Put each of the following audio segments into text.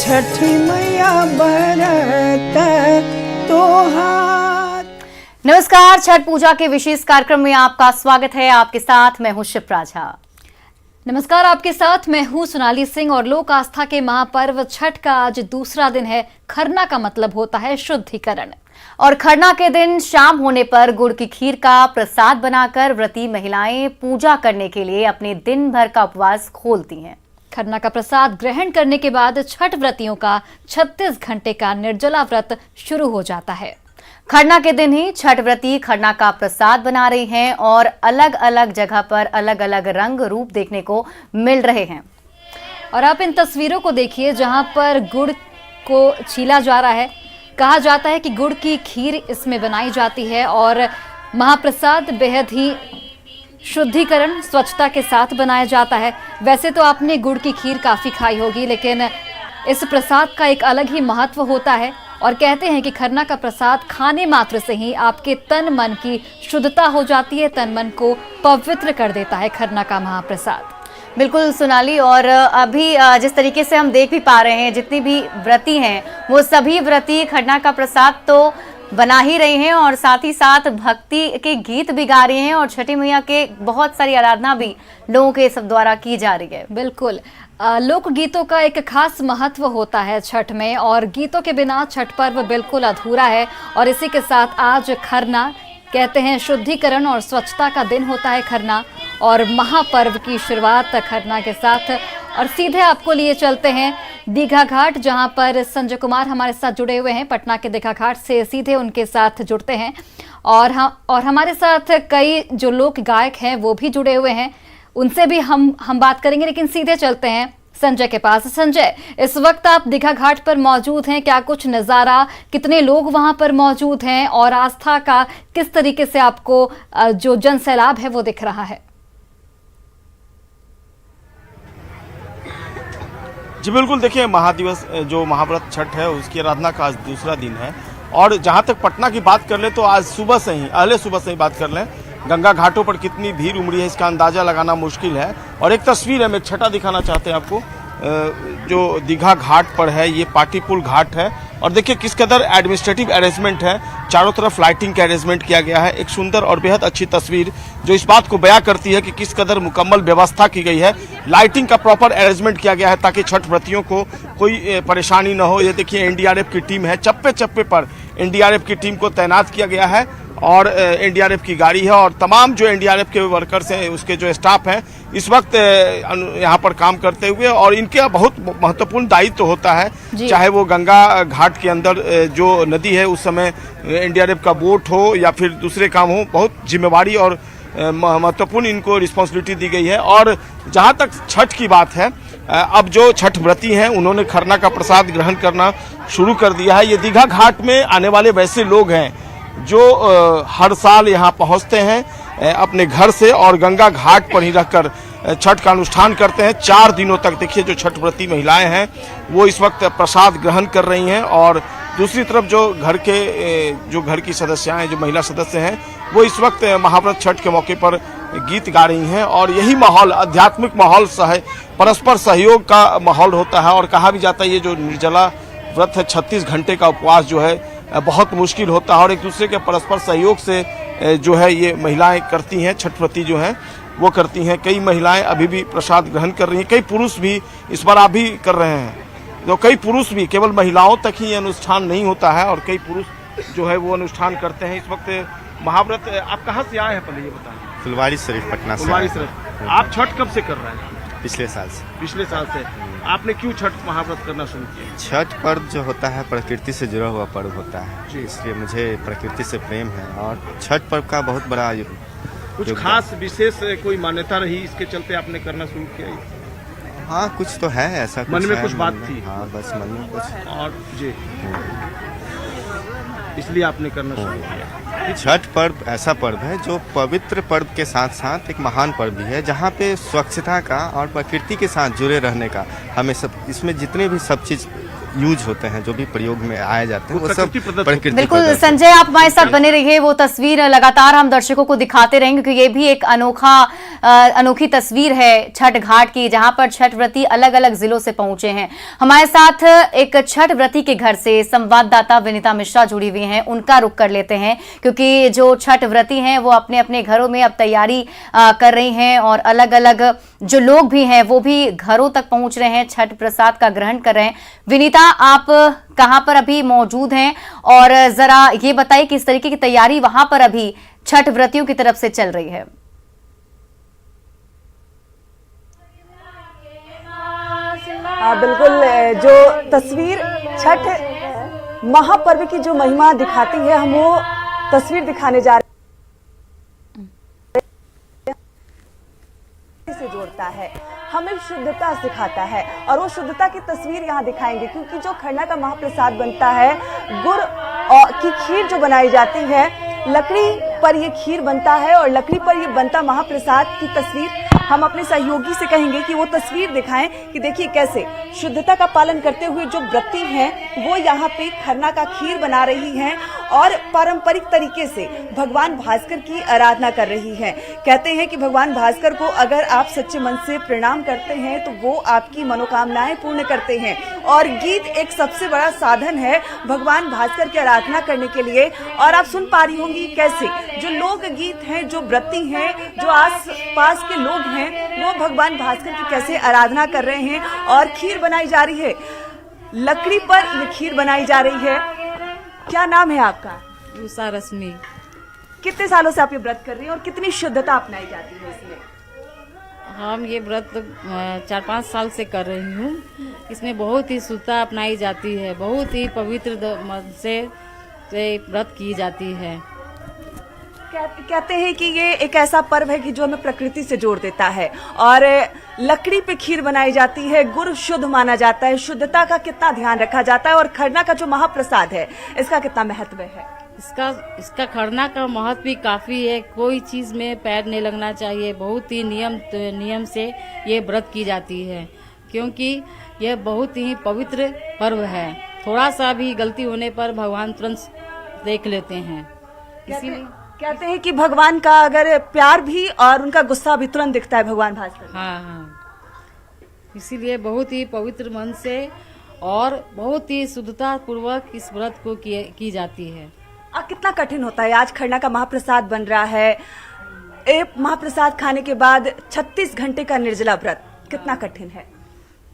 छठी मैया बरत तोहार। नमस्कार, छठ पूजा के विशेष कार्यक्रम में आपका स्वागत है। आपके साथ मैं हूं शिप्रा झा। नमस्कार, आपके साथ मैं हूं सोनाली सिंह। और लोक आस्था के महापर्व छठ का आज दूसरा दिन है। खरना का मतलब होता है शुद्धिकरण। और खरना के दिन शाम होने पर गुड़ की खीर का प्रसाद बनाकर व्रती महिलाएं पूजा करने के लिए अपने दिन भर का उपवास खोलती हैं। खरना का प्रसाद ग्रहण करने के बाद छठ व्रतियों का 36 घंटे का निर्जला व्रत शुरू हो जाता है। खरना के दिन ही छठ व्रती खरना का प्रसाद बना रही हैं और अलग अलग जगह पर अलग अलग रंग रूप देखने को मिल रहे हैं। और आप इन तस्वीरों को देखिए जहां पर गुड़ को छीला जा रहा है। कहा जाता है कि गुड़ की खीर इसमें बनाई जाती है और महाप्रसाद बेहद ही शुद्धिकरण स्वच्छता के साथ बनाया जाता है। वैसे तो आपने गुड़ की खीर काफ़ी खाई होगी, लेकिन इस प्रसाद का एक अलग ही महत्व होता है। और कहते हैं कि खरना का प्रसाद खाने मात्र से ही आपके तन मन की शुद्धता हो जाती है, तन मन को पवित्र कर देता है खरना का महाप्रसाद। बिल्कुल सोनाली, और अभी जिस तरीके से हम देख भी पा रहे हैं, जितनी भी व्रती हैं वो सभी व्रती खरना का प्रसाद तो बना ही रही हैं और साथ ही साथ भक्ति के गीत भी गा रही हैं और छठी मैया के बहुत सारी आराधना भी लोगों के सब द्वारा की जा रही है। बिल्कुल, लोक गीतों का एक खास महत्व होता है छठ में, और गीतों के बिना छठ पर्व बिल्कुल अधूरा है। और इसी के साथ आज खरना, कहते हैं शुद्धिकरण और स्वच्छता का दिन होता है खरना, और महापर्व की शुरुआत खरना के साथ। और सीधे आपको लिए चलते हैं दीघा घाट, जहां पर संजय कुमार हमारे साथ जुड़े हुए हैं। पटना के दीघा घाट से सीधे उनके साथ जुड़ते हैं और हमारे साथ कई जो लोक गायक हैं वो भी जुड़े हुए हैं, उनसे भी हम बात करेंगे। लेकिन सीधे चलते हैं संजय के पास। संजय, इस वक्त आप दीघा घाट पर मौजूद हैं, क्या कुछ नज़ारा, कितने लोग वहां पर मौजूद हैं और आस्था का किस तरीके से आपको जो जन सैलाब है वो दिख रहा है? जी बिल्कुल, देखिए महादिवस जो महाव्रत छठ है उसकी आराधना का आज दूसरा दिन है। और जहाँ तक पटना की बात कर लें तो आज सुबह से ही, अहले सुबह से ही बात कर लें, गंगा घाटों पर कितनी भीड़ उमड़ी है इसका अंदाज़ा लगाना मुश्किल है। और एक तस्वीर है, मैं एक छठा दिखाना चाहते हैं आपको, जो दीघा घाट पर है, ये पाटीपुल घाट है। और देखिए किस कदर एडमिनिस्ट्रेटिव अरेंजमेंट है, चारों तरफ लाइटिंग का अरेंजमेंट किया गया है। एक सुंदर और बेहद अच्छी तस्वीर जो इस बात को बयां करती है कि किस कदर मुकम्मल व्यवस्था की गई है। लाइटिंग का प्रॉपर अरेंजमेंट किया गया है ताकि छठ व्रतियों को कोई परेशानी न हो। ये देखिए एनडीआरएफ की टीम है, चप्पे चप्पे पर एनडीआरएफ की टीम को तैनात किया गया है और एनडीआरएफ की गाड़ी है और तमाम जो एनडीआरएफ के वर्कर्स हैं, उसके जो स्टाफ हैं इस वक्त यहाँ पर काम करते हुए। और इनका बहुत महत्वपूर्ण दायित्व होता है, चाहे वो गंगा घाट के अंदर जो नदी है उस समय एनडीआरएफ का बोट हो या फिर दूसरे काम हो, बहुत जिम्मेवारी और महत्वपूर्ण इनको रिस्पॉन्सिबिलिटी दी गई है। और जहाँ तक छठ की बात है, अब जो छठ व्रती हैं उन्होंने खरना का प्रसाद ग्रहण करना शुरू कर दिया है। ये दीघा घाट में आने वाले वैसे लोग हैं जो हर साल यहाँ पहुँचते हैं अपने घर से और गंगा घाट पर ही रहकर छठ का अनुष्ठान करते हैं 4 दिनों तक। देखिए जो छठ व्रती महिलाएं हैं वो इस वक्त प्रसाद ग्रहण कर रही हैं और दूसरी तरफ जो घर की सदस्याएं, जो महिला सदस्य हैं, वो इस वक्त महाव्रत छठ के मौके पर गीत गा रही हैं। और यही माहौल, आध्यात्मिक माहौल परस्पर सहयोग का माहौल होता है। और कहा भी जाता है ये जो निर्जला व्रत है, 36 घंटे का उपवास जो है बहुत मुश्किल होता है और एक दूसरे के परस्पर सहयोग से जो है ये महिलाएं करती हैं, छठ व्रती जो हैं वो करती हैं। कई महिलाएं अभी भी प्रसाद ग्रहण कर रही हैं, कई पुरुष भी इस बार आप भी कर रहे हैं। तो कई पुरुष भी, केवल महिलाओं तक ही ये अनुष्ठान नहीं होता है और कई पुरुष जो है वो अनुष्ठान करते हैं। इस वक्त महाव्रत, आप कहाँ से आए हैं पहले ये बताएं? फुलवारी शरीफ, पटना से। फुलवारी शरीफ। आप छठ कब से कर रहे हैं? पिछले साल से। पिछले साल से। आपने क्यों छठ महाव्रत करना शुरू किया? छठ पर्व जो होता है प्रकृति से जुड़ा हुआ पर्व होता है, इसलिए मुझे प्रकृति से प्रेम है और छठ पर्व का बहुत बड़ा कुछ खास विशेष कोई मान्यता रही इसके चलते आपने करना शुरू किया? हाँ, कुछ तो है ऐसा। मन में कुछ बात थी? हाँ, बस मन में कुछ। और जी, इसलिए आपने करना शुरू किया। छठ पर्व ऐसा पर्व है जो पवित्र पर्व के साथ साथ एक महान पर्व भी है, जहाँ पे स्वच्छता का और प्रकृति के साथ जुड़े रहने का हमें सब, इसमें जितने भी सब चीज यूज होते हैं, जो भी प्रयोग में आए जाते हैं, वो सब प्रकृति। बिल्कुल संजय, आप हमारे साथ बने रहिए। वो तस्वीर लगातार हम दर्शकों को दिखाते रहेंगे क्योंकि ये भी एक अनोखा अनोखी तस्वीर है छठ घाट की, जहां पर छठ व्रती अलग अलग जिलों से पहुंचे हैं। हमारे साथ एक छठ व्रती के घर से संवाददाता विनीता मिश्रा जुड़ी हुई हैं, उनका रुख कर लेते हैं, क्योंकि जो छठ व्रती हैं वो अपने अपने घरों में अब तैयारी कर रही हैं और अलग अलग जो लोग भी हैं वो भी घरों तक पहुंच रहे हैं, छठ प्रसाद का ग्रहण कर रहे हैं। विनीता, आप कहां पर अभी मौजूद हैं और जरा ये बताइए किस तरीके की तैयारी वहां पर अभी छठ व्रतियों की तरफ से चल रही है। बिल्कुल, जो तस्वीर छठ महापर्व की जो महिमा दिखाती है, हम वो तस्वीर दिखाने जा रहे से जोड़ता है, हमें शुद्धता सिखाता है और वो शुद्धता की तस्वीर यहाँ दिखाएंगे, क्योंकि जो खरना का महाप्रसाद बनता है, गुड़ की खीर जो बनाई जाती है, लकड़ी पर ये खीर बनता है और लकड़ी पर ये बनता महाप्रसाद की तस्वीर हम अपने सहयोगी से कहेंगे कि वो तस्वीर दिखाएं कि देखिए कैसे शुद्धता का पालन करते हुए जो व्रती हैं वो यहाँ पे खरना का खीर बना रही हैं और पारंपरिक तरीके से भगवान भास्कर की आराधना कर रही हैं। कहते हैं कि भगवान भास्कर को अगर आप सच्चे मन से प्रणाम करते हैं तो वो आपकी मनोकामनाएं पूर्ण करते हैं और गीत एक सबसे बड़ा साधन है भगवान भास्कर की आराधना करने के लिए। और आप सुन पा रही होंगी कैसे जो लोक गीत हैं, जो व्रती हैं, जो आस पास के लोग हैं, वो भगवान भास्कर की कैसे आराधना कर रहे हैं और खीर बनाई जा रही है, लकड़ी पर ये खीर बनाई जा रही है। क्या नाम है आपका? उषा रश्मि। कितने सालों से आप ये व्रत कर रही हैं और कितनी शुद्धता अपनाई जाती है इसमें? हम ये व्रत 4-5 साल से कर रही हूँ। इसमें बहुत ही शुद्धता अपनाई जाती है, बहुत ही पवित्र मन से व्रत की जाती है। कहते हैं कि ये एक ऐसा पर्व है कि जो हमें प्रकृति से जोड़ देता है और लकड़ी पे खीर बनाई जाती है, गुड़ शुद्ध माना जाता है, शुद्धता का कितना ध्यान रखा जाता है और खरना का जो महाप्रसाद है इसका कितना महत्व है? इसका खरना का महत्व भी काफी है। कोई चीज में पैर नहीं लगना चाहिए, बहुत ही नियम से ये व्रत की जाती है, क्योंकि यह बहुत ही पवित्र पर्व है। थोड़ा सा भी गलती होने पर भगवान तुरंत देख लेते हैं। इसीलिए कहते हैं कि भगवान का अगर प्यार भी और उनका गुस्सा भी तुरंत दिखता है भगवान भास्कर। हाँ, इसीलिए बहुत ही पवित्र मन से और बहुत ही शुद्धता पूर्वक इस व्रत को की जाती है। कितना कठिन होता है? आज खरना का महाप्रसाद बन रहा है, एक महाप्रसाद खाने के बाद 36 घंटे का निर्जला व्रत कितना कठिन है?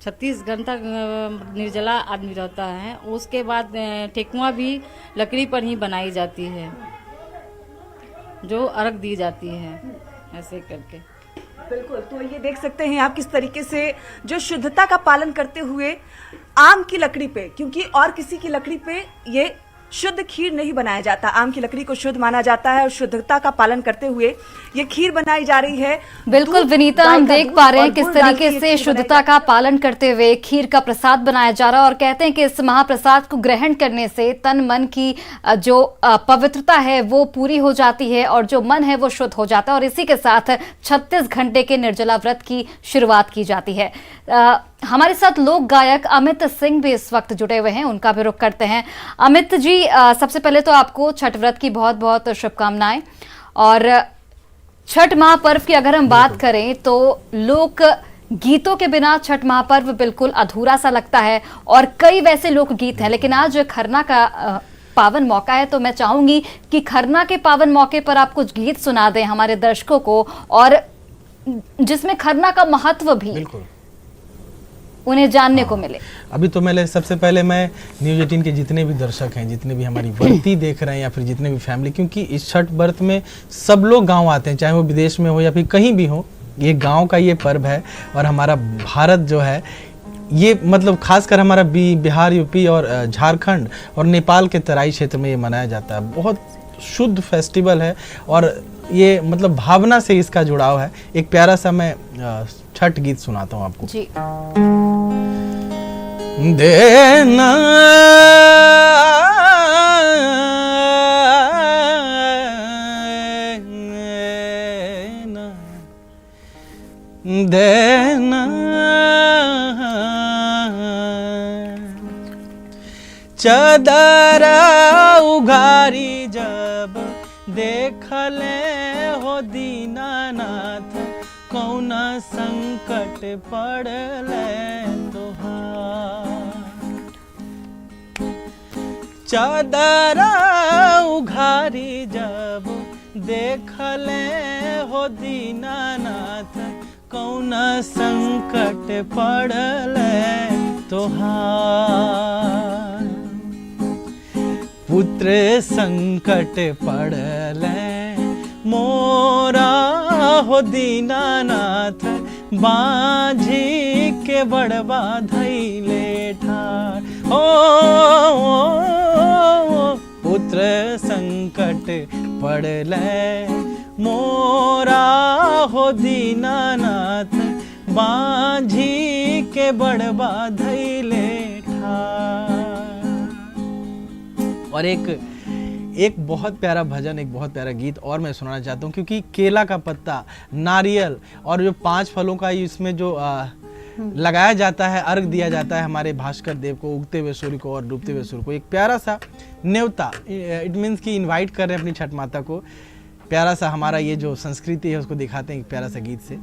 36 घंटा निर्जला आदमी रहता है। उसके बाद ठेकुआ भी लकड़ी पर ही बनाई जाती है, जो अर्घ दी जाती है, ऐसे करके। बिल्कुल, तो ये देख सकते हैं आप किस तरीके से जो शुद्धता का पालन करते हुए आम की लकड़ी पे, क्योंकि और किसी की लकड़ी पे ये शुद्ध खीर नहीं बनाया जाता, आम की लकड़ी को शुद्ध माना जाता है और शुद्धता का पालन करते हुए ये खीर बनाई जा रही है। बिल्कुल विनीता, हम देख पा रहे हैं किस तरीके से शुद्धता का पालन करते हुए खीर का प्रसाद बनाया जा रहा है और कहते हैं कि इस महाप्रसाद को ग्रहण करने से तन मन की जो पवित्रता है वो पूरी हो जाती है और जो मन है वो शुद्ध हो जाता है और इसी के साथ 36 घंटे के निर्जला व्रत की शुरुआत की जाती है। हमारे साथ लोक गायक अमित सिंह भी इस वक्त जुड़े हुए हैं, उनका भी रुख करते हैं। अमित जी, सबसे पहले तो आपको छठ व्रत की बहुत बहुत शुभकामनाएं। और छठ महापर्व की अगर हम बात करें तो लोक गीतों के बिना छठ महापर्व बिल्कुल अधूरा सा लगता है और कई वैसे लोक गीत हैं, लेकिन आज खरना का पावन मौका है तो मैं चाहूंगी कि खरना के पावन मौके पर आप कुछ गीत सुना दें हमारे दर्शकों को और जिसमें खरना का महत्व भी उन्हें जानने को मिले। अभी तो मैं सबसे पहले मैं न्यूज़ 18 के जितने भी दर्शक हैं, जितने भी हमारी व्रती देख रहे हैं या फिर जितने भी फैमिली, क्योंकि इस छठ व्रत में सब लोग गांव आते हैं, चाहे वो विदेश में हो या फिर कहीं भी हो, ये गांव का ये पर्व है। और हमारा भारत जो है ये मतलब खासकर हमारा बिहार, यूपी और झारखंड और नेपाल के तराई क्षेत्र में ये मनाया जाता है। बहुत शुद्ध फेस्टिवल है और ये मतलब भावना से इसका जुड़ाव है। एक प्यारा सा मैं छठ गीत सुनाता हूँ आपको जी। देना देना चदरा उघारी जब देखले हो दीनानाथ संकट पड़ले तोहार। चादरा उघारी जब देखले हो दीनानाथ, कौन संकट पड़ले तोहार। पुत्र संकट पड़ले मोरा हो दीनानाथ, बांझी के बड़बा धैले ठार। पुत्र संकट पड़ले मोरा हो दीनानाथ, बांझी के बड़बा धैले ठार। और एक बहुत प्यारा भजन, एक बहुत प्यारा गीत और मैं सुनाना चाहता हूँ, क्योंकि केला का पत्ता, नारियल और जो 5 फलों का इसमें जो लगाया जाता है, अर्घ दिया जाता है हमारे भास्कर देव को, उगते हुए सूर्य को और डूबते हुए सूर्य को। एक प्यारा सा न्योता, इट मीन्स कि इनवाइट कर रहे हैं अपनी छठ माता को। प्यारा सा हमारा ये जो संस्कृति है उसको दिखाते हैं एक प्यारा सा गीत से।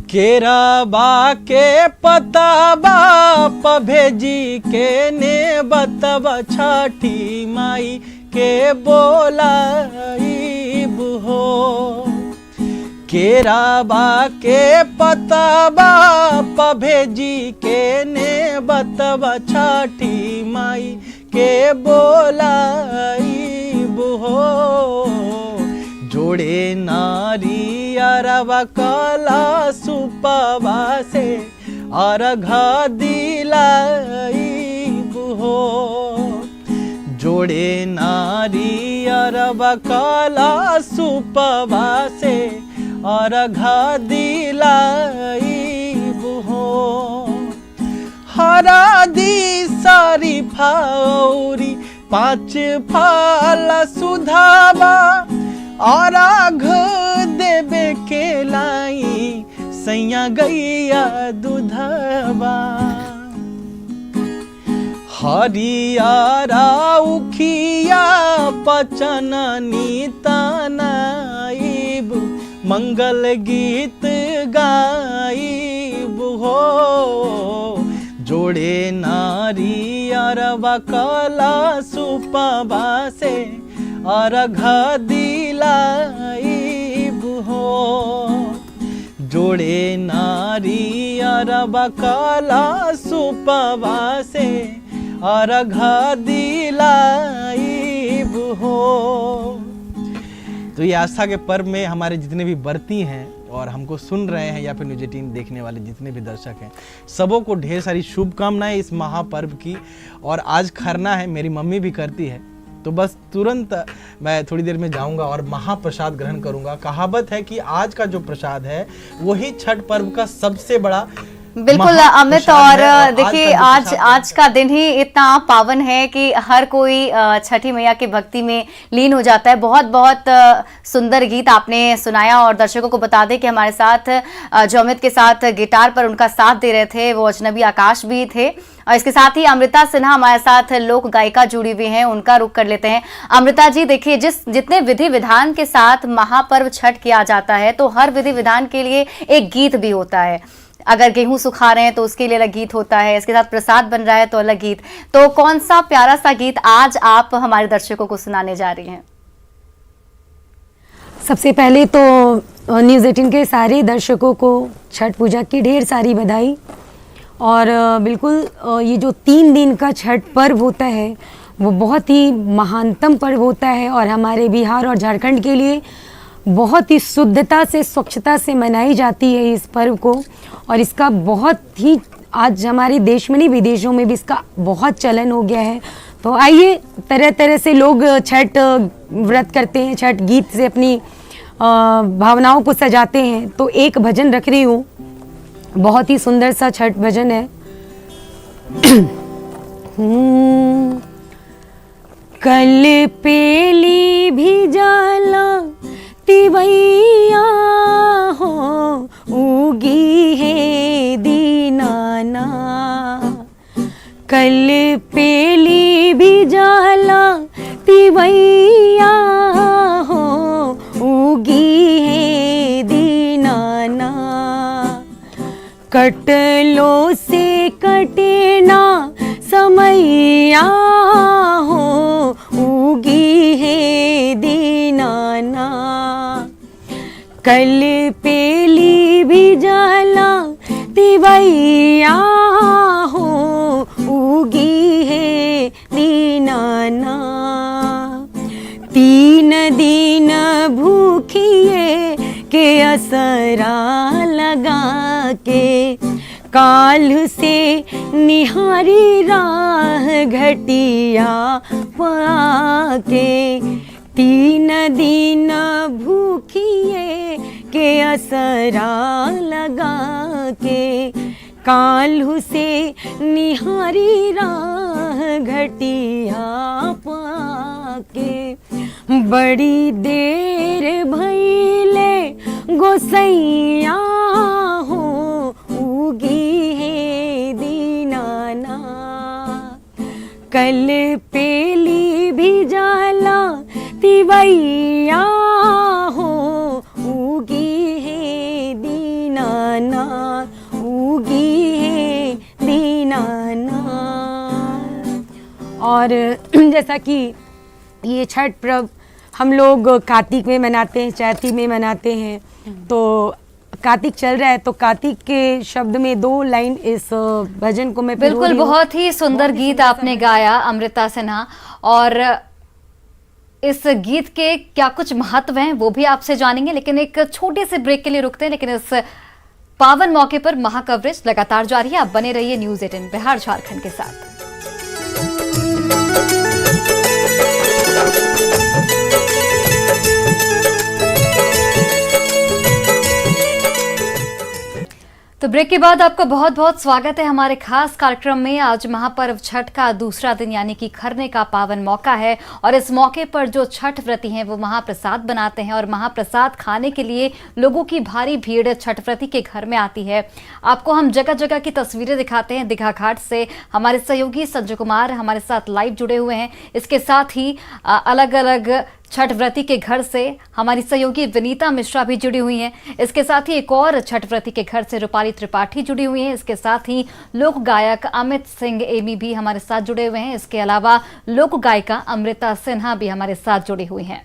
केरा बा के पताबा भेजी के ने बतबा छठी माई के बोलाई हो। केरा बा के पताबा भेजी के ने बतबा छठी माई के बोलाई हो। जोड़े नारी अरबा कला सुपवा से अर्घा दिलाई हो। जोड़े नारी अरबा कला सुपवा से अर्घा दिलाई हो। हरा दी सारी फाउरी 5 फल सुधावा, और आघ देवे के लाई सैया गैया दूधवा। हरियारा उखिया पचन नीतनाइब, मंगल गीत गाइब हो। जोड़े नारी अरबा कला सुपवा से अर्घा दिलाइब हो। जोड़े नारी अरबा कला सुपवा से अर्घा दिलाइब हो। तो ये आस्था के पर्व में हमारे जितने भी व्रती हैं और हमको सुन रहे हैं या फिर न्यूज़ 18 देखने वाले जितने भी दर्शक हैं, सबों को ढेर सारी शुभकामनाएं इस महापर्व की। और आज खरना है, मेरी मम्मी भी करती है, तो बस तुरंत मैं थोड़ी देर में जाऊंगा और महाप्रसाद ग्रहण करूंगा। कहावत है कि आज का जो प्रसाद है वही छठ पर्व का सबसे बड़ा बिल्कुल अमित। और देखिए आज का दिन ही इतना पावन है कि हर कोई छठी मैया की भक्ति में लीन हो जाता है। बहुत बहुत सुंदर गीत आपने सुनाया और दर्शकों को बता दें कि हमारे साथ जो अमित के साथ गिटार पर उनका साथ दे रहे थे वो अजनबी आकाश भी थे। और इसके साथ ही अमृता सिन्हा हमारे साथ लोक गायिका जुड़ी हुई हैं, उनका रुख कर लेते हैं। अमृता जी, देखिए जितने विधि विधान के साथ महापर्व छठ किया जाता है तो हर विधि विधान के लिए एक गीत भी होता है। अगर गेहूं सुखा रहे हैं तो उसके लिए अलग गीत होता है, इसके साथ प्रसाद बन रहा है तो अलग गीत। तो कौन सा प्यारा सा गीत आज आप हमारे दर्शकों को सुनाने जा रही हैं? सबसे पहले तो न्यूज़ 18 के सारे दर्शकों को छठ पूजा की ढेर सारी बधाई। और बिल्कुल ये जो 3 दिन का छठ पर्व होता है वो बहुत ही महानतम पर्व होता है और हमारे बिहार और झारखंड के लिए बहुत ही शुद्धता से, स्वच्छता से मनाई जाती है इस पर्व को। और इसका बहुत ही आज हमारे देश में नहीं विदेशों में भी इसका बहुत चलन हो गया है। तो आइए, तरह तरह से लोग छठ व्रत करते हैं, छठ गीत से अपनी भावनाओं को सजाते हैं। तो एक भजन रख रही हूँ, बहुत ही सुंदर सा छठ भजन है। कल पेली भी जाला तिवैया हो, उगी है दीनाना। कल पेली भी जाला तिवैया हो, उगी है कटलो से कटे ना समैया हो, उगी है दीनाना। कल पेली भी जला तिवैया हो, उगी है दीनाना। 3 दिन भूखिए के असरा लगा के, काल से निहारी राह घटिया पाके। 3 दिन भूखिए के असरा लगा के, काल्हू से निहारी राह घटिया पाके। बड़ी देर भइले गोसैया हो, उगी है दीनाना। कल पेली भी जाला तिवैया हो, उगी है दीनाना, उगी है दीनाना। और जैसा कि ये छठ पर्व हम लोग कार्तिक में मनाते हैं, चैती में मनाते हैं। तो कार्तिक चल रहा है, तो कार्तिक के शब्द में 2 लाइन इस भजन को मैं बिल्कुल, बहुत ही सुंदर गीत आपने गाया अमृता सिन्हा। और इस गीत के क्या कुछ महत्व हैं वो भी आपसे जानेंगे, लेकिन एक छोटे से ब्रेक के लिए रुकते हैं। लेकिन इस पावन मौके पर महाकवरेज लगातार जारी है। आप बने रहिए न्यूज़ 18 बिहार झारखंड के साथ। तो ब्रेक के बाद आपका बहुत बहुत स्वागत है हमारे खास कार्यक्रम में। आज महापर्व छठ का दूसरा दिन यानी कि खरने का पावन मौका है, और इस मौके पर जो छठ व्रती हैं वो महाप्रसाद बनाते हैं, और महाप्रसाद खाने के लिए लोगों की भारी भीड़ छठ व्रती के घर में आती है। आपको हम जगह जगह की तस्वीरें दिखाते हैं। दीघा घाट से हमारे सहयोगी संजय कुमार हमारे साथ लाइव जुड़े हुए हैं। इसके साथ ही अलग अलग छठ व्रती के घर से हमारी सहयोगी विनीता मिश्रा भी जुड़ी हुई हैं। इसके साथ ही एक और छठ व्रती के घर से रूपाली त्रिपाठी जुड़ी हुई हैं। इसके साथ ही लोक गायक अमित सिंह एमी भी हमारे साथ जुड़े हुए हैं। इसके अलावा लोक गायिका अमृता सिन्हा भी हमारे साथ जुड़ी हुई हैं।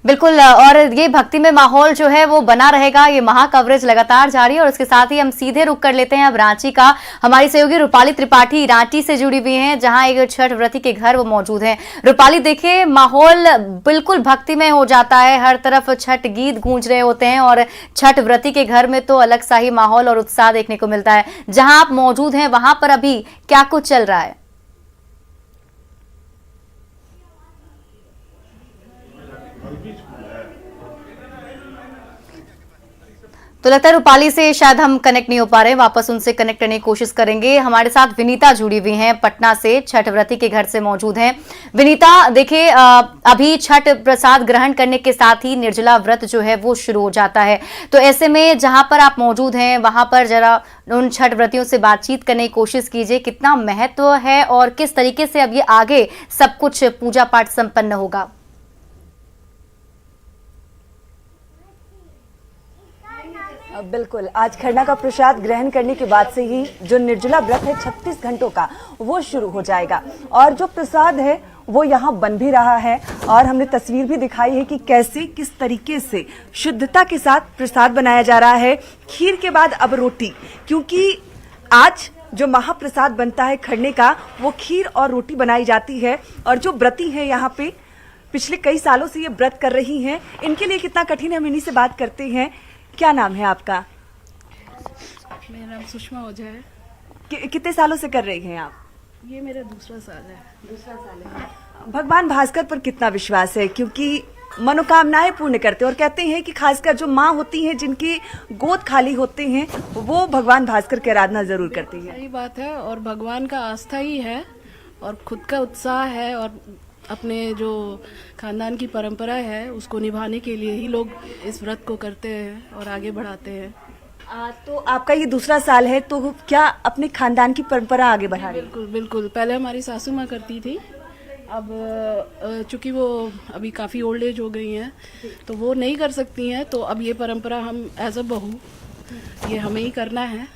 बिल्कुल, और ये भक्ति में माहौल जो है वो बना रहेगा। ये महा कवरेज लगातार जारी है, और इसके साथ ही हम सीधे रुक कर लेते हैं अब रांची का। हमारी सहयोगी रूपाली त्रिपाठी रांची से जुड़ी हुई हैं, जहां एक छठ व्रती के घर वो मौजूद हैं। रूपाली, देखिए माहौल बिल्कुल भक्ति में हो जाता है, हर तरफ छठ गीत गूंज रहे होते हैं, और छठ व्रती के घर में तो अलग सा ही माहौल और उत्साह देखने को मिलता है। जहां आप मौजूद हैं वहां पर अभी क्या कुछ चल रहा है? तो लगता है रूपाली से शायद हम कनेक्ट नहीं हो पा रहे, वापस उनसे कनेक्ट करने की कोशिश करेंगे। हमारे साथ विनीता जुड़ी हुई हैं, पटना से छठ व्रती के घर से मौजूद हैं। विनीता, देखिए अभी छठ प्रसाद ग्रहण करने के साथ ही निर्जला व्रत जो है वो शुरू हो जाता है। तो ऐसे में जहां पर आप मौजूद हैं वहां पर जरा उन छठ व्रतियों से बातचीत करने की कोशिश कीजिए। कितना महत्व है और किस तरीके से अब ये आगे सब कुछ पूजा पाठ संपन्न होगा? बिल्कुल, आज खरना का प्रसाद ग्रहण करने के बाद से ही जो निर्जला व्रत है 36 घंटों का वो शुरू हो जाएगा, और जो प्रसाद है वो यहाँ बन भी रहा है। और हमने तस्वीर भी दिखाई है कि कैसे किस तरीके से शुद्धता के साथ प्रसाद बनाया जा रहा है। खीर के बाद अब रोटी, क्योंकि आज जो महाप्रसाद बनता है खरने का वो खीर और रोटी बनाई जाती है। और जो व्रती हैं यहाँ पे पिछले कई सालों से ये व्रत कर रही हैं, इनके लिए कितना कठिन है हम इन्हीं से बात करते हैं। क्या नाम है आपका? मेरा नाम सुषमा ओझा है। कितने सालों से कर रही हैं आप? ये मेरा दूसरा साल है। दूसरा साल है। भगवान भास्कर पर कितना विश्वास है, क्योंकि मनोकामनाएं पूर्ण करते हैं, और कहते हैं कि खासकर जो माँ होती हैं जिनकी गोद खाली होते हैं वो भगवान भास्कर की आराधना जरूर करती है। सही बात है, और भगवान का आस्था ही है, और खुद का उत्साह है, और अपने जो खानदान की परंपरा है उसको निभाने के लिए ही लोग इस व्रत को करते हैं और आगे बढ़ाते हैं। तो आपका ये दूसरा साल है, तो क्या अपने खानदान की परंपरा आगे बढ़ा रही? बिल्कुल बिल्कुल। पहले हमारी सासू माँ करती थी, अब चूंकि वो अभी काफ़ी ओल्ड एज हो गई हैं तो वो नहीं कर सकती हैं, तो अब ये परंपरा हम एज अ बहू ये हमें ही करना है।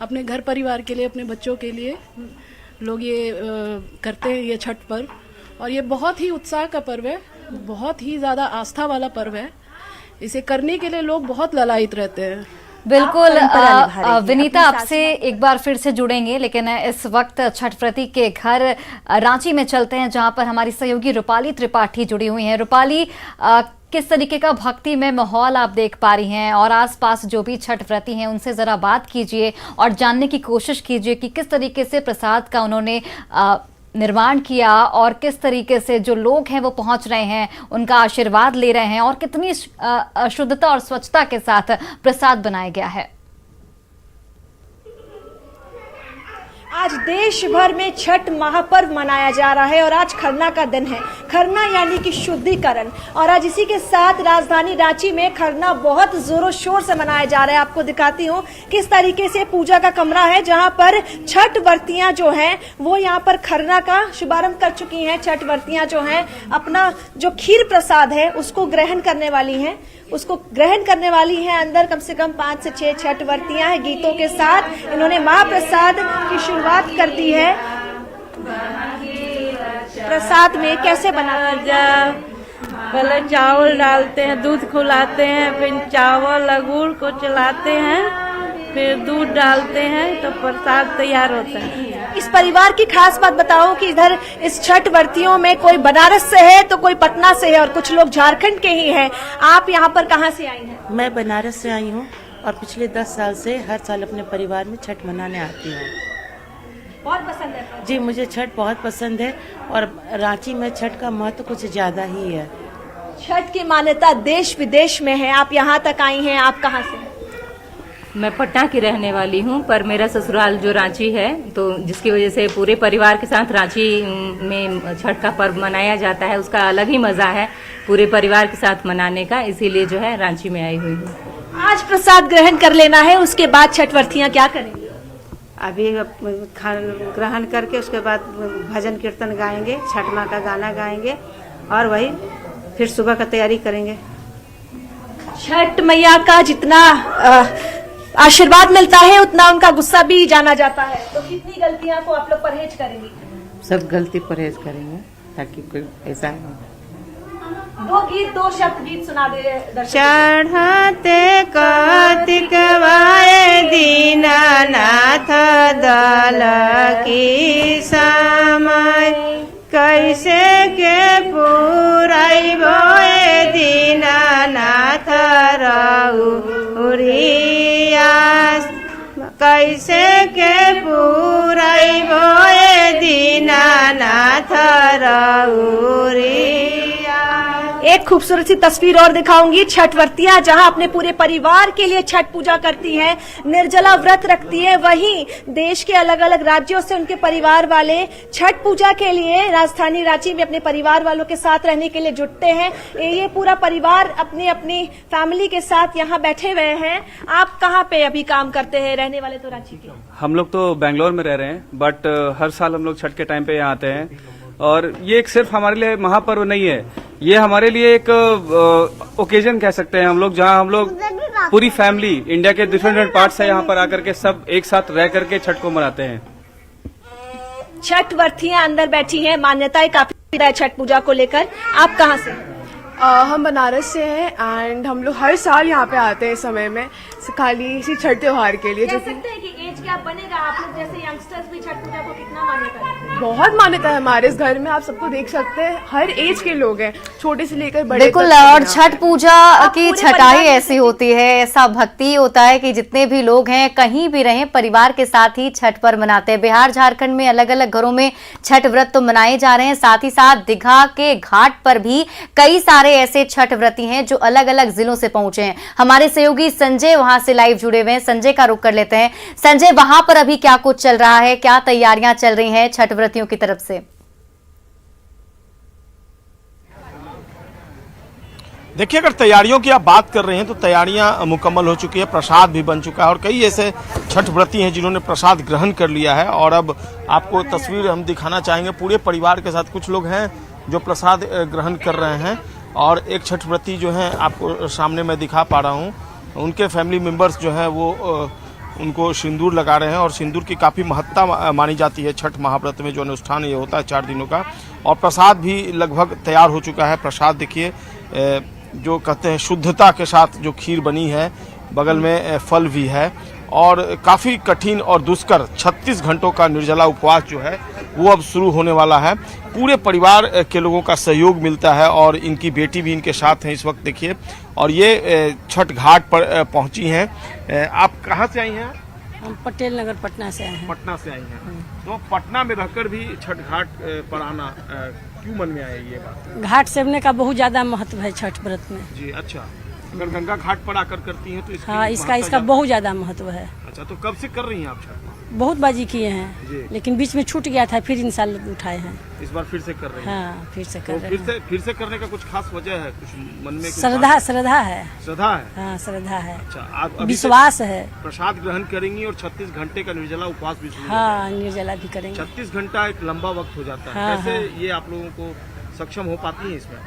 अपने घर परिवार के लिए, अपने बच्चों के लिए लोग ये करते हैं ये छठ पर्व। और ये बहुत ही उत्साह का पर्व है, बहुत ही ज़्यादा आस्था वाला पर्व है। इसे करने के लिए लोग बहुत ललायित रहते हैं। बिल्कुल विनीता, आपसे एक बार फिर से जुड़ेंगे, लेकिन इस वक्त छठ व्रती के घर रांची में चलते हैं, जहां पर हमारी सहयोगी रूपाली त्रिपाठी जुड़ी हुई हैं। रूपाली, किस तरीके का भक्ति में माहौल आप देख पा रही हैं, और आसपास जो भी छठ व्रती हैं उनसे ज़रा बात कीजिए और जानने की कोशिश कीजिए कि किस तरीके से प्रसाद का उन्होंने निर्माण किया और किस तरीके से जो लोग हैं वो पहुंच रहे हैं, उनका आशीर्वाद ले रहे हैं, और कितनी शुद्धता और स्वच्छता के साथ प्रसाद बनाया गया है। आज देश भर में छठ महापर्व मनाया जा रहा है और आज खरना का दिन है। खरना यानी कि शुद्धिकरण, और आज इसी के साथ राजधानी रांची में खरना बहुत जोरों शोर से मनाया जा रहा है। आपको दिखाती हूँ किस तरीके से पूजा का कमरा है, जहाँ पर छठ व्रतियाँ जो हैं वो यहाँ पर खरना का शुभारंभ कर चुकी हैं। छठ व्रतियाँ जो हैं अपना जो खीर प्रसाद है उसको ग्रहण करने वाली हैं, अंदर कम से कम 5 से 6 छठ व्रतियां हैं। गीतों के साथ इन्होंने महाप्रसाद की शुरुआत कर दी है। प्रसाद में कैसे बनाते? पहले चावल डालते हैं, दूध खौलाते हैं, फिर चावल गुड़ को चलाते हैं, फिर दूध डालते हैं तो प्रसाद तैयार होता है। इस परिवार की खास बात बताओ कि इधर इस छठ व्रतियों में कोई बनारस से है तो कोई पटना से है और कुछ लोग झारखंड के ही हैं। आप यहाँ पर कहाँ से आई हैं? मैं बनारस से आई हूँ और पिछले 10 साल से हर साल अपने परिवार में छठ मनाने आती हूँ। बहुत पसंद है जी, मुझे छठ बहुत पसंद है और रांची में छठ का महत्व कुछ ज्यादा ही है। छठ की मान्यता देश विदेश में है, आप यहाँ तक आई हैं। आप कहाँ से? मैं पटना की रहने वाली हूँ, पर मेरा ससुराल जो रांची है, तो जिसकी वजह से पूरे परिवार के साथ रांची में छठ का पर्व मनाया जाता है। उसका अलग ही मज़ा है पूरे परिवार के साथ मनाने का, इसीलिए जो है रांची में आई हुई हूँ। आज प्रसाद ग्रहण कर लेना है, उसके बाद छठ व्रतियाँ क्या करेंगी? अभी ग्रहण करके उसके बाद भजन कीर्तन गाएंगे, छठ माँ का गाना गाएंगे और वही फिर सुबह का तैयारी करेंगे। छठ मैया का जितना आशीर्वाद मिलता है उतना उनका गुस्सा भी जाना जाता है, तो कितनी गलतियां को आप लोग परहेज करेंगे? सब गलती परहेज करेंगे ताकि कोई ऐसा हो। 2 शब्द गीत सुना दे दर्शक। चढ़ते कार्तिक वाए दीनानाथ दल की समय, कैसे के पुराइबो दीनानाथ रउरिया, कैसे के पुराइबो दीनानाथ रउरिया। एक खूबसूरत सी तस्वीर और दिखाऊंगी। छठ व्रतियां जहां अपने पूरे परिवार के लिए छठ पूजा करती हैं, निर्जला व्रत रखती हैं, वहीं देश के अलग अलग राज्यों से उनके परिवार वाले छठ पूजा के लिए राजधानी रांची में अपने परिवार वालों के साथ रहने के लिए जुटते हैं। ये पूरा परिवार अपनी अपनी फैमिली के साथ यहाँ बैठे हुए हैं। आप कहाँ पे अभी काम करते हैं? रहने वाले तो रांची के। हम लोग तो बेंगलोर में रह रहे हैं, बट हर साल हम लोग छठ के टाइम पे यहाँ आते हैं। और ये एक सिर्फ हमारे लिए महापर्व नहीं है, ये हमारे लिए एक ओकेजन कह सकते हैं हम लोग, जहाँ हम लोग पूरी फैमिली इंडिया के डिफरेंट पार्ट से यहाँ पर आकर के सब एक साथ रह करके छठ को मनाते हैं। छठ व्रतियां अंदर बैठी हैं, मान्यताएं काफी है छठ पूजा को लेकर। आप कहाँ से? हम बनारस से हैं एंड हम लोग हर साल यहाँ पे आते हैं इस समय में, खाली इसी छठ त्योहार के लिए। कह सकते हैं कि एज गैप बनेगा, आप लोग जैसे यंगस्टर्स भी छठ पूजा को कितना मान्यता है? बहुत मान्यता है हमारे इस घर में, आप सबको देख सकते हैं, हर एज के लोग हैं, छोटे से लेकर बड़े। बिल्कुल, और छठ पूजा की छठाई ऐसी होती है, ऐसा भक्ति होता है कि जितने भी लोग हैं कहीं भी रहें परिवार के साथ ही छठ पर्व मनाते हैं। बिहार झारखंड में अलग अलग घरों में छठ व्रत तो मनाए जा रहे हैं, साथ ही साथ दीघा के घाट पर भी कई सारे ऐसे छठ व्रती हैं जो अलग अलग जिलों से पहुंचे हैं। हमारे सहयोगी संजय वहां से लाइव जुड़े हुए हैं, संजय का रुख कर लेते हैं। संजय, वहां पर अभी क्या कुछ चल रहा है, क्या तैयारियां चल रही हैं छठ व्रतियों की तरफ से? देखिए, अगर तैयारियों की आप बात कर रहे हैं तो तैयारियां मुकम्मल हो चुकी है, प्रसाद भी बन चुका है और कई ऐसे छठ व्रती हैं जिन्होंने प्रसाद ग्रहण कर लिया है। और अब आपको तस्वीर हम दिखाना चाहेंगे, पूरे परिवार के साथ कुछ लोग हैं जो प्रसाद ग्रहण कर रहे हैं और एक छठ व्रती जो हैं आपको सामने मैं दिखा पा रहा हूं, उनके फैमिली मेंबर्स जो हैं वो उनको सिंदूर लगा रहे हैं और सिंदूर की काफ़ी महत्ता मानी जाती है छठ महाव्रत में। जो अनुष्ठान ये होता है 4 दिनों का, और प्रसाद भी लगभग तैयार हो चुका है। प्रसाद देखिए जो कहते हैं शुद्धता के साथ जो खीर बनी है, बगल में फल भी है, और काफ़ी कठिन और दुष्कर 36 घंटों का निर्जला उपवास जो है वो अब शुरू होने वाला है। पूरे परिवार के लोगों का सहयोग मिलता है और इनकी बेटी भी इनके साथ हैं इस वक्त देखिए। और ये छठ घाट पर पहुंची हैं। आप कहाँ से आई हैं? हम पटेल नगर पटना से आए हैं। पटना से आई हैं। तो पटना में रहकर भी छठ घाट पर आना क्यों मन में आया ये बात? घाट सेवने का बहुत ज्यादा महत्व है छठ व्रत में जी। अच्छा, अगर गंगा घाट पर आकर करती हैं तो हाँ, इसका बहुत ज्यादा महत्व है। अच्छा, तो कब से कर रही हैं आप छठ? बहुत बाजी किए हैं, लेकिन बीच में छूट गया था, फिर इन साल उठाए हैं। इस बार फिर से कर रहे हैं? हाँ, फिर से कर रहे हैं। फिर से करने का कुछ खास वजह है? कुछ मन में श्रद्धा है। श्रद्धा है? हाँ, श्रद्धा है। अच्छा, आप विश्वास है। प्रसाद ग्रहण करेंगी और 36 घंटे का निर्जला उपवास भी शुरू? हाँ, निर्जला भी करेंगे। 36 घंटा एक लंबा वक्त हो जाता है। कैसे ये आप लोगों को सक्षम हो पाती है इसमें?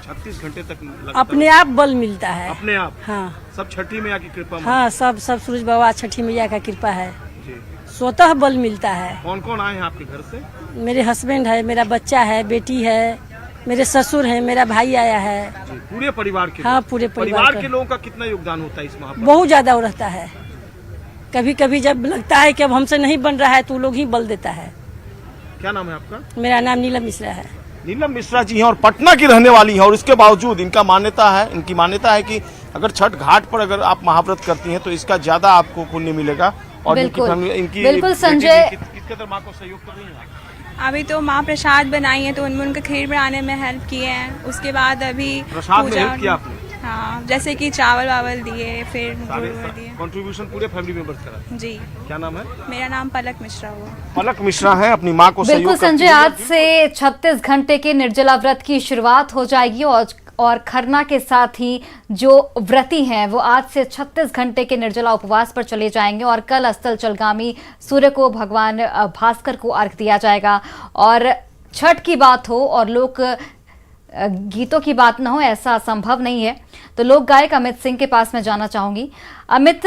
36 घंटे तक अपने आप बल मिलता है। अपने आप? हाँ, सब छठी मैया की कृपा? हाँ, सब सूरज बाबा छठी मैया का कृपा है। जी। स्वतः बल मिलता है। कौन कौन आए हैं आपके घर से? मेरे हस्बैंड है, मेरा बच्चा है, बेटी है, मेरे ससुर है, मेरा भाई आया है। जी, पूरे परिवार के? हाँ, पूरे परिवार के लोगों का कितना योगदान होता है इस महापर्व? बहुत ज्यादा रहता है। कभी कभी जब लगता है कि अब हमसे नहीं बन रहा है तो लोग ही बल देता है। क्या नाम है आपका? मेरा नाम नीलम मिश्रा है। नीलम मिश्रा जी हैं और पटना की रहने वाली हैं, और इसके बावजूद इनकी मान्यता है कि अगर छठ घाट पर अगर आप महाव्रत करती हैं तो इसका ज्यादा आपको पुण्य मिलेगा। और बिल्कुल संजय, किस कदर माँ को सहयोग कर रही हैं? अभी तो माँ प्रसाद बनाई है तो उनमें उनका खीर बनाने में हेल्प किए हैं। उसके बाद अभी प्रसाद में हेल्प किया आपने? हाँ, जैसे कि चावल वावल दिए, फिर दिए। कंट्रीब्यूशन पूरे फैमिली मेंबर्स का? जी। क्या नाम है? मेरा नाम पलक मिश्रा हुआ। पलक मिश्रा है, अपनी माँ को सहयोग बिल्कुल संजय, आज से 36 घंटे के निर्जला व्रत की शुरुआत हो जाएगी और खरना के साथ ही जो व्रती हैं वो आज से 36 घंटे के निर्जला उपवास पर चले जाएंगे और कल अस्ताचलगामी सूर्य को भगवान भास्कर को अर्घ दिया जाएगा। और छठ की बात हो और लोक गीतों की बात ना हो, ऐसा संभव नहीं है। तो लोक गायक अमित सिंह के पास मैं जाना चाहूंगी। अमित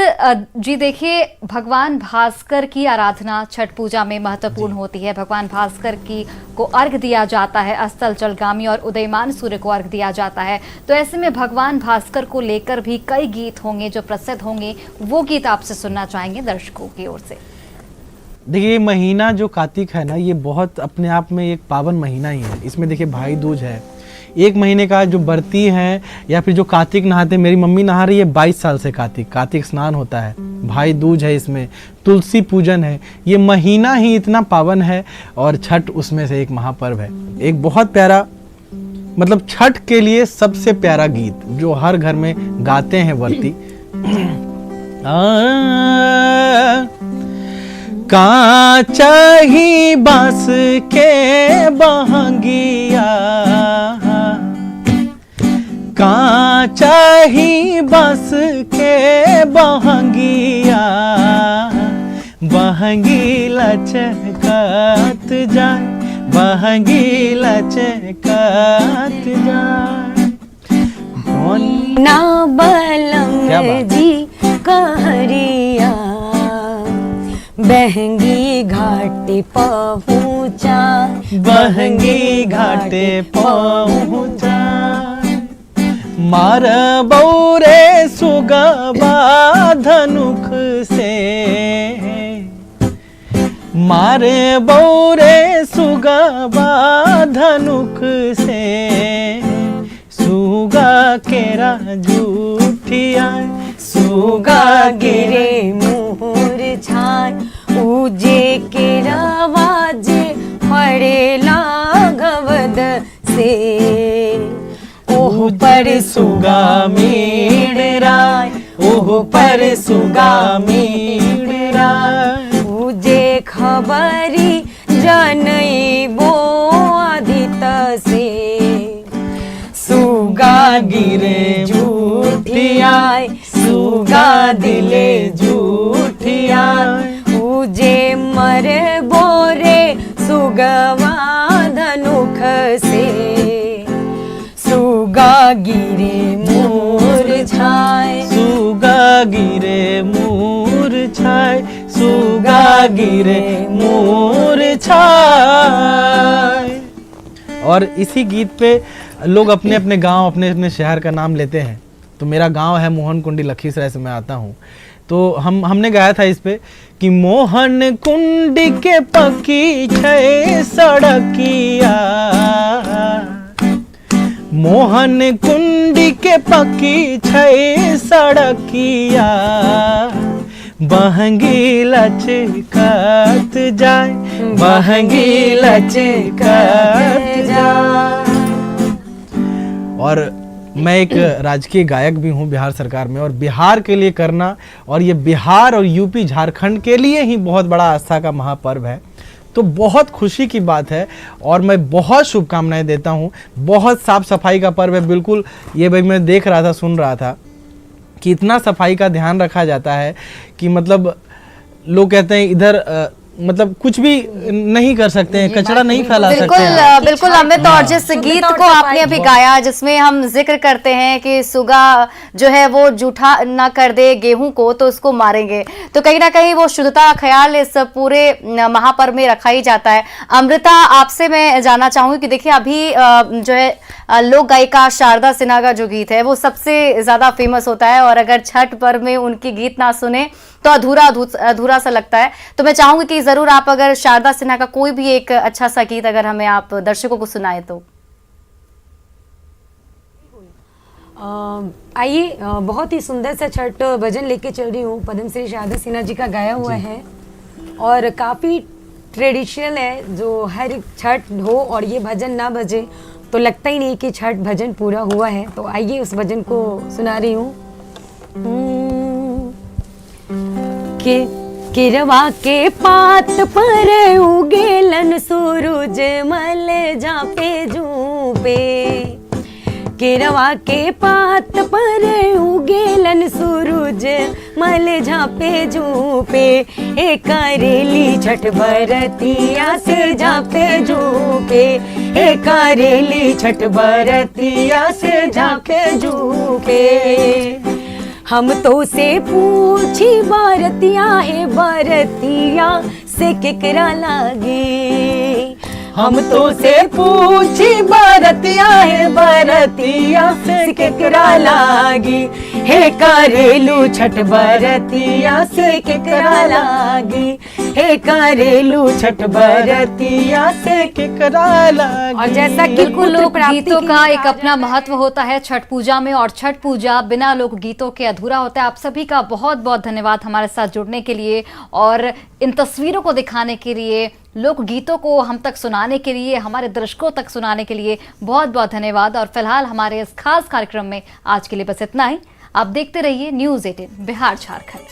जी, देखिए, भगवान भास्कर की आराधना छठ पूजा में महत्वपूर्ण होती है। भगवान भास्कर को अर्घ दिया जाता है, अस्ताचलगामी और उदयमान सूर्य को अर्घ दिया जाता है। तो ऐसे में भगवान भास्कर को लेकर भी कई गीत होंगे जो प्रसिद्ध होंगे, वो गीत आपसे सुनना चाहेंगे दर्शकों की ओर से। देखिए, ये महीना जो कार्तिक है ना, ये बहुत अपने आप में एक पावन महीना ही है। इसमें देखिए भाई दूज है, 1 महीने का जो बरती हैं या फिर जो कार्तिक नहाते हैं, मेरी मम्मी नहा रही है 22 साल से। कार्तिक स्नान होता है, भाई दूज है, इसमें तुलसी पूजन है। ये महीना ही इतना पावन है और छठ उसमें से एक महापर्व है। एक बहुत प्यारा, मतलब छठ के लिए सबसे प्यारा गीत जो हर घर में गाते हैं वर्ती। कांचा ही बांस के बहंगिया, कांचा ही बांस के बहंगिया, बहंगी लचकत जाए, बहंगी लचकत जाए। ना बलम जी कहरिया, बहंगी घाटे पहुँचा, बहंगी घाटे पहुँचा। मार बौरे सुगबा धनुख से, मारे बौरे सुगबा धनुख से, सुगा केरा जूठिया, सुगा गिरे मोर छाय, उजे के रवाजे पड़े लागवद से, ओह पर सुगा मेड़राय, ओह पर सुगा मेड़राय, उजे खबरी जनई बो आदित से, सुगा गिरे जूठियाय, सुगा दिले जूठियाय, उजे मरे बोरे सुगवा धनुख से, सुगा गिरे मूर्छाए, सुगा गिरे मूर्छाए। छाय सुगा गिरे मूर्छाय। और इसी गीत पे लोग अपने अपने गांव, अपने अपने शहर का नाम लेते हैं। तो मेरा गांव है मोहन कुंडी, लखीसराय से मैं आता हूँ। तो हमने गाया था इस पे कि मोहन कुंडी के पक्की छे सड़किया, मोहन कुंडी के पक्की छे सड़किया, बहंगी लचकत जाए, बहंगी लचकत जाए। और मैं एक राजकीय गायक भी हूँ बिहार सरकार में, और बिहार के लिए करना, और ये बिहार और यूपी झारखंड के लिए ही बहुत बड़ा आस्था का महापर्व है। तो बहुत खुशी की बात है और मैं बहुत शुभकामनाएं देता हूँ। बहुत साफ सफाई का पर्व है, बिल्कुल ये भाई मैं देख रहा था, सुन रहा था कि इतना सफाई का ध्यान रखा जाता है कि मतलब लोग कहते हैं इधर मतलब कुछ भी नहीं कर सकते हैं, कचरा नहीं फैला सकते हैं। बिल्कुल अमित, और जिस गीत को आपने अभी गाया जिसमें हम जिक्र करते हैं कि सुगा जो है वो जूठा ना कर दे गेहूं को तो उसको मारेंगे, तो कहीं ना कहीं वो शुद्धता का ख्याल इस पूरे महापर्व में रखा ही जाता है। अमृता, आपसे मैं जानना चाहूंगी कि देखिए अभी जो है लोक गायिका शारदा सिन्हा का जो गीत है वो सबसे ज्यादा फेमस होता है, और अगर छठ पर्व में उनकी गीत ना सुने तो अधूरा सा लगता है। तो मैं चाहूंगी कि जरूर आप अगर शारदा सिन्हा का कोई भी एक अच्छा सा गीत अगर हमें आप दर्शकों को सुनाए तो। आइए, बहुत ही सुंदर सा छठ भजन लेके चल रही हूँ, पद्म श्री शारदा सिन्हा जी का गाया हुआ है और काफ़ी ट्रेडिशनल है। जो हर छठ हो और ये भजन ना बजे तो लगता ही नहीं कि छठ भजन पूरा हुआ है। तो आइए उस भजन को सुना रही हूँ। किरवा के पात पर उगेलन सूरज मल जापे जूपे, किरवा के पात पर उगेलन सूरज मल झापे जूपे, ए करेली छठ बरतिया से झापे जूपे, ए करेली छठ बरतिया से झापे जूपे। हम तो से पूछी बारतिया ए बारतिया से केकरा लागे, हम तो से पूछी बारतिया है बारतिया से केकरा लागी, हे करेलू छठ बरतिया से केकरा लागी, हे करेलू छठ बरतिया से केकरा लागी। और जैसा कि लोक गीतों का एक अपना महत्व होता है छठ पूजा में, और छठ पूजा बिना लोक गीतों के अधूरा होता है। आप सभी का बहुत बहुत धन्यवाद हमारे साथ जुड़ने के लिए और इन तस्वीरों को दिखाने के लिए, लोक गीतों को हम तक सुनाने के लिए, हमारे दर्शकों तक सुनाने के लिए बहुत बहुत धन्यवाद। और फिलहाल हमारे इस खास कार्यक्रम में आज के लिए बस इतना ही। आप देखते रहिए न्यूज़ 18 बिहार झारखंड।